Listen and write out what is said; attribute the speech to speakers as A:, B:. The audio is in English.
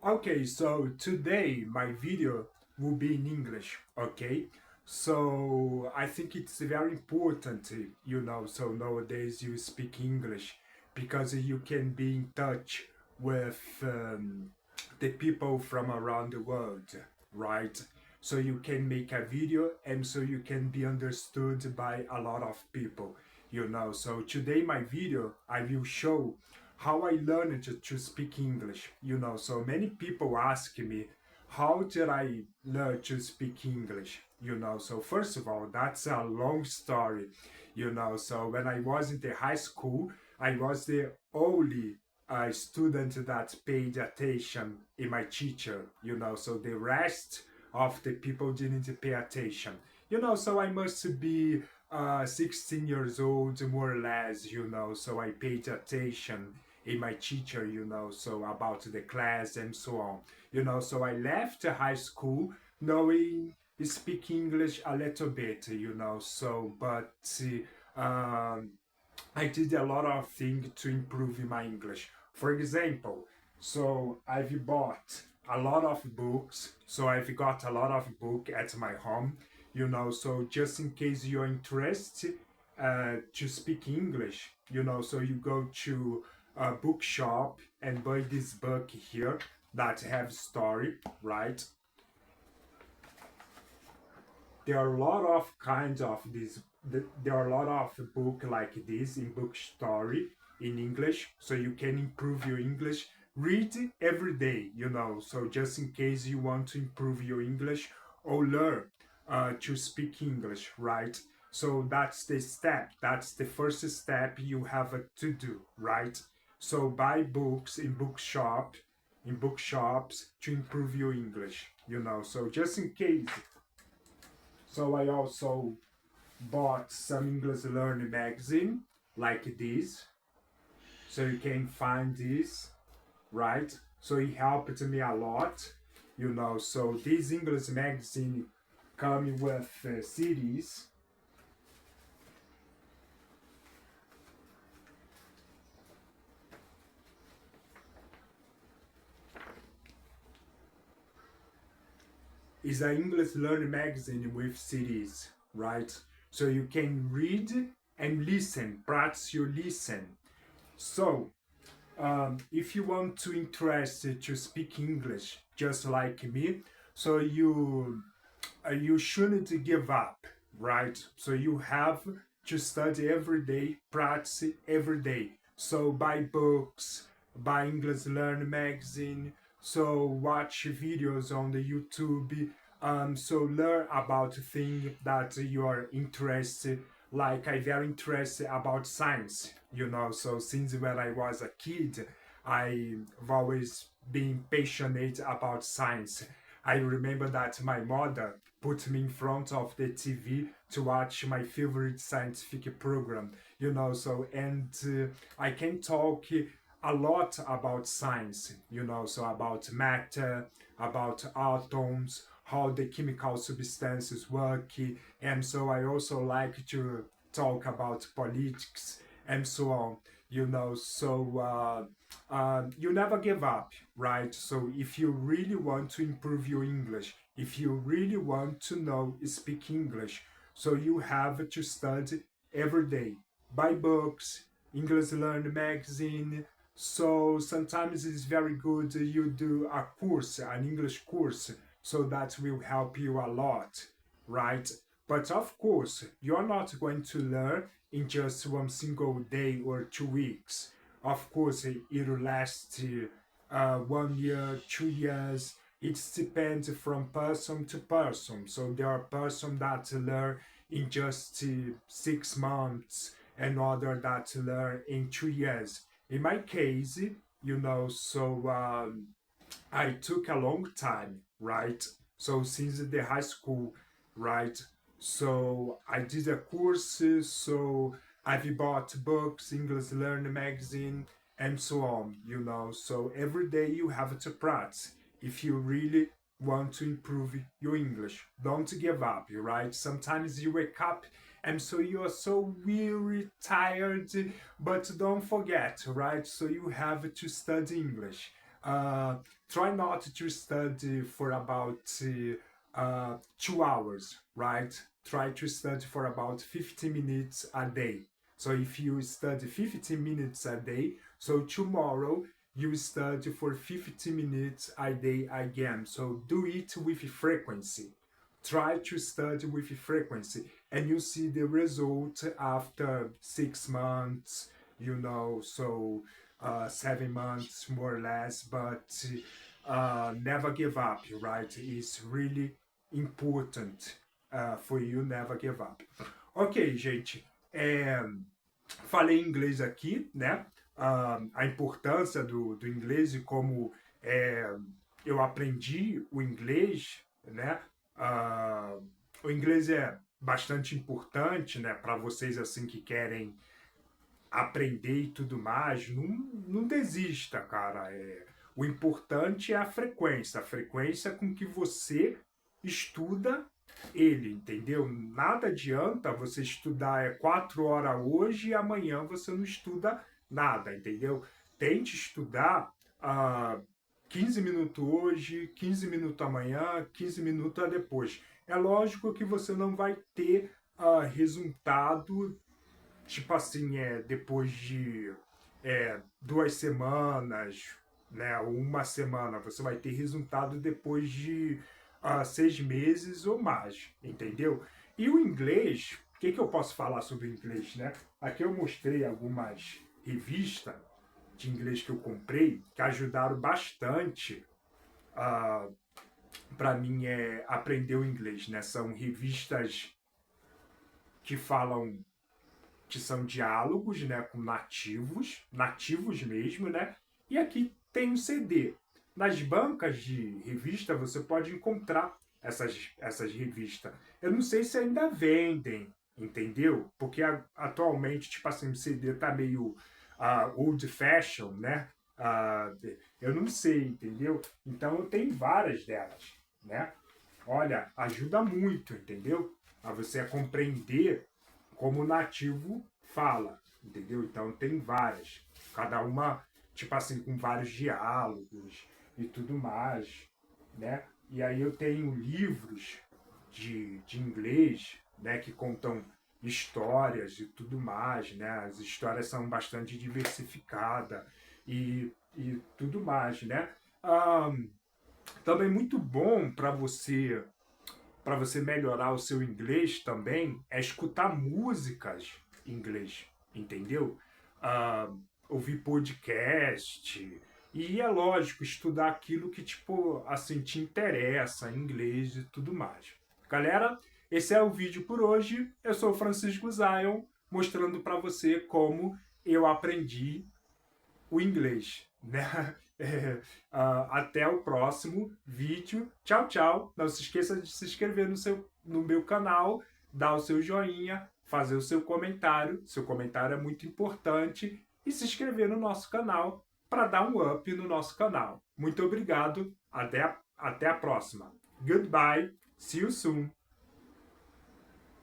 A: Okay, so today my video will be in English, okay? So I think it's very important, so nowadays you speak English because you can be in touch with the people from around the world, right? So you can make a video and so you can be understood by a lot of people. So today my video I will show how I learned to speak English. So many people ask me, how did I learn to speak English? So first of all, that's a long story. So when I was in the high school, I was the only student that paid attention in my teacher. So the rest of the people didn't pay attention. So I must be 16 years old, more or less. So I paid attention in my teacher, so about the class and so on. So I left high school knowing speak English a little bit, so but um, I did a lot of things to improve my English. For example, so I've bought a lot of books, so I've got a lot of book at my home, so just in case you're interested to speak English, so you go to a bookshop and buy this book here that have story, right? There are a lot of kinds of this. There are a lot of book like this in book story in English, so you can improve your English. Read every day, so just in case you want to improve your English or learn to speak English, right? So that's the step. That's the first step you have to do, right? So buy books in bookshops to improve your English. So just in case, so I also bought some English learning magazine like this. So you can find this, right? So it helped me a lot. So this English magazine coming with CDs. Is an English learning magazine with CDs, right? So you can read and listen, practice your listen. So if you want to interest to speak English just like me, so you shouldn't give up, right? So you have to study every day, practice every day. So buy books, buy English Learn magazine, so watch videos on the YouTube. So learn about things that you are interested. Like I very interested about science. So since when I was a kid, I've always been passionate about science. I remember that my mother put me in front of the TV to watch my favorite scientific program. So and I can talk a lot about science, so about matter, about atoms, how the chemical substances work, and so I also like to talk about politics and so on. So you never give up, right? So if you really want to improve your English, if you really want to know speak English, so you have to study every day. Buy books, English Learn magazine. So sometimes it's very good you do a course, an English course, so that will help you a lot, right? But of course, you're not going to learn in just one single day or 2 weeks. Of course, it'll last 1 year, 2 years. It depends from person to person. So there are persons that learn in just 6 months and other that learn in 2 years. In my case, so I took a long time, right? So since the high school, right? So I did a course, so I've bought books, English Learn magazine, and so on. So every day you have to practice if you really want to improve your English. Don't give up, right? Sometimes you wake up and so you are so weary, tired, but don't forget, right? So you have to study English. Try not to study for about 2 hours, right? Try to study for about 50 minutes a day. So if you study 15 minutes a day, so tomorrow you study for 50 minutes a day again. So do it with frequency. Try to study with frequency, and you see the result after 6 months, so 7 months more or less, but never give up, right? It's really important for you never give up. Ok, gente, falei inglês aqui, né? A importância do inglês e como eu aprendi o inglês, né? O inglês é bastante importante, né? Para vocês assim que querem aprender e tudo mais, não desista, cara. O importante é a frequência com que você estuda ele, entendeu? Nada adianta você estudar 4 horas hoje e amanhã você não estuda nada, entendeu? Tente estudar 15 minutos hoje, 15 minutos amanhã, 15 minutos depois. É lógico que você não vai ter resultado, tipo assim, depois de 2 semanas, né, ou uma semana. Você vai ter resultado depois de 6 meses ou mais, entendeu? E o inglês, o que eu posso falar sobre o inglês, né? Aqui eu mostrei algumas revistas de inglês que eu comprei que ajudaram bastante para mim aprender o inglês, né? São revistas que falam que são diálogos, né, com nativos mesmo, né? E aqui tem um CD. Nas bancas de revista você pode encontrar essas revistas. Eu não sei se ainda vendem, entendeu? Porque atualmente, tipo assim, o CD tá meio old fashion, né? Eu não sei, entendeu? Então eu tenho várias delas, né? Olha, ajuda muito, entendeu? A você compreender como o nativo fala, entendeu? Então tem várias, cada uma, tipo assim, com vários diálogos e tudo mais, né? E aí eu tenho livros de inglês, né, que contam histórias e tudo mais, né? As histórias são bastante diversificadas e tudo mais, né? Também muito bom para você melhorar o seu inglês também é escutar músicas em inglês, entendeu? Ouvir podcast. E é lógico, estudar aquilo que, tipo, assim, te interessa, inglês e tudo mais. Galera, esse é o vídeo por hoje. Eu sou o Francisco Zion, mostrando para você como eu aprendi o inglês, né? Até o próximo vídeo. Tchau, tchau. Não se esqueça de se inscrever no meu canal, dar o seu joinha, fazer o seu comentário. Seu comentário é muito importante. E se inscrever no nosso canal para dar um up no nosso canal. Muito obrigado. Até a próxima. Goodbye. See you soon.